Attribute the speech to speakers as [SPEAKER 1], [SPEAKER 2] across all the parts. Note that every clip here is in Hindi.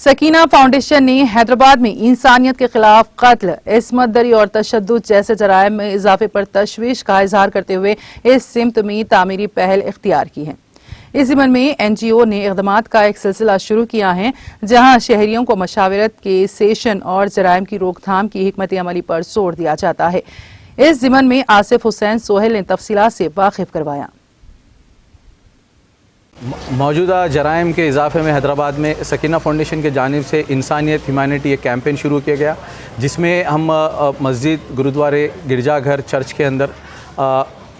[SPEAKER 1] सकीना फाउंडेशन ने हैदराबाद में इंसानियत के खिलाफ कत्ल, इस्मत दरी और तशद्दुद जैसे जराइम में इजाफे पर तशवीश का इजहार करते हुए इस सिमत में तामीरी पहल इख्तियार की है। इस ज़िम्न में NGO ने इक़दामात का एक सिलसिला शुरू किया है, जहां शहरियों को मशावरत के सेशन और जराइम की रोकथाम की हिकमत अमली पर जोर दिया जाता है। इस ज़िम्न में आसिफ हुसैन सोहेल ने तफसीलात से वाकिफ करवाया।
[SPEAKER 2] मौजूदा जराइम के इजाफे में हैदराबाद में सकीना फाउंडेशन के जानिब से इंसानियत ह्यूमैनिटी एक कैंपेन शुरू किया गया, जिसमें हम मस्जिद, गुरुद्वारे, गिरजाघर, चर्च के अंदर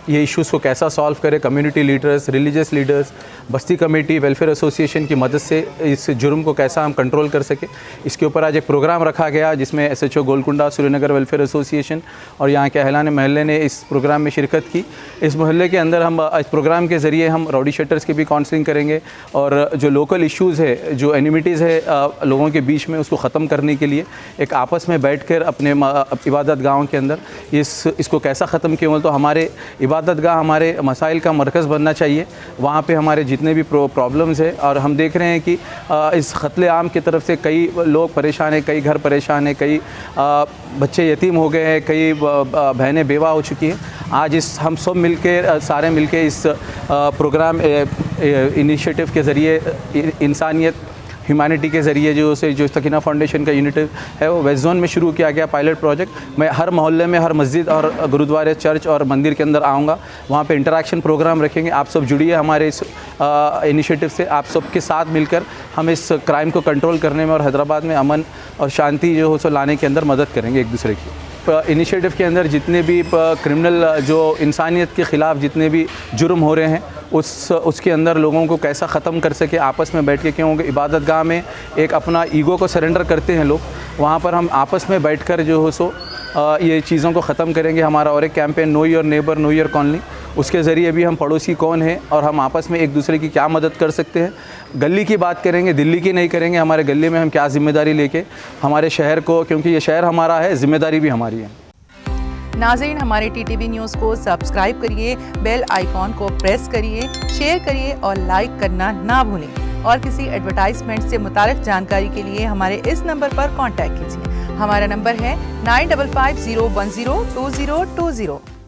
[SPEAKER 2] ये इश्यूज़ को कैसा सॉल्व करें, कम्युनिटी लीडर्स, रिलीजियस लीडर्स, बस्ती कमेटी, वेलफेयर एसोसिएशन की मदद से इस जुर्म को कैसा हम कंट्रोल कर सकें, इसके ऊपर आज एक प्रोग्राम रखा गया, जिसमें SHO Golconda, Srinagar welfare association और यहाँ के अहलान महल्ले ने इस प्रोग्राम में शिरकत की। इस मोहल्ले के अंदर हम इस प्रोग्राम के ज़रिए हम राउडी शीटर्स की भी काउंसलिंग करेंगे और जो लोकल इश्यूज़ है, जो एनिमिटीज़ है लोगों के बीच में, उसको ख़त्म करने के लिए एक आपस में बैठ कर अपने इबादत गाहों के अंदर इसको कैसा ख़त्म किया, तो हमारे इबादतगाह हमारे मसाइल का मरकज़ बनना चाहिए। वहाँ पे हमारे जितने भी प्रॉब्लम्स हैं, और हम देख रहे हैं कि इस क़त्ल आम की तरफ से कई लोग परेशान हैं, कई घर परेशान हैं, कई बच्चे यतीम हो गए हैं, कई बहनें बेवा हो चुकी हैं। आज हम सब सारे मिलके इस प्रोग्राम इनिशिएटिव के ज़रिए इंसानियत ह्यूमैनिटी के ज़रिए जो सकीना फाउंडेशन का यूनिट है वो वेस्ट जोन में शुरू किया गया पायलट प्रोजेक्ट। मैं हर मोहल्ले में, हर मस्जिद और गुरुद्वारे, चर्च और मंदिर के अंदर आऊँगा, वहाँ पे इंटरेक्शन प्रोग्राम रखेंगे। आप सब जुड़िए हमारे इस इनिशिएटिव से, आप सब के साथ मिलकर हम इस क्राइम को कंट्रोल करने में और हैदराबाद में अमन और शांति जो हो सो लाने के अंदर मदद करेंगे एक दूसरे की। इनिशिएटिव के अंदर जितने भी क्रिमिनल, जो इंसानियत के ख़िलाफ़ जितने भी जुर्म हो रहे हैं, उसके अंदर लोगों को कैसा ख़त्म कर सके आपस में बैठ के, क्योंकि इबादत गाह में एक अपना ईगो को सरेंडर करते हैं लोग, वहाँ पर हम आपस में बैठकर जो हो सो ये चीज़ों को ख़त्म करेंगे। हमारा और एक campaign know your neighbour know your colony, उसके ज़रिए भी हम पड़ोसी कौन है और हम आपस में एक दूसरे की क्या मदद कर सकते हैं। गली की बात करेंगे, दिल्ली की नहीं करेंगे, हमारे गली में हम क्या ज़िम्मेदारी लेके हमारे शहर को, क्योंकि ये शहर हमारा है, ज़िम्मेदारी भी हमारी है।
[SPEAKER 1] नाज़रीन, हमारे TTV न्यूज़ को सब्सक्राइब करिए, बेल आइकॉन को प्रेस करिए, शेयर करिए और लाइक करना ना भूलें। और किसी एडवर्टाइजमेंट से मुताल्लिक़ जानकारी के लिए हमारे इस नंबर पर कॉन्टैक्ट कीजिए। हमारा नंबर है 9550102020।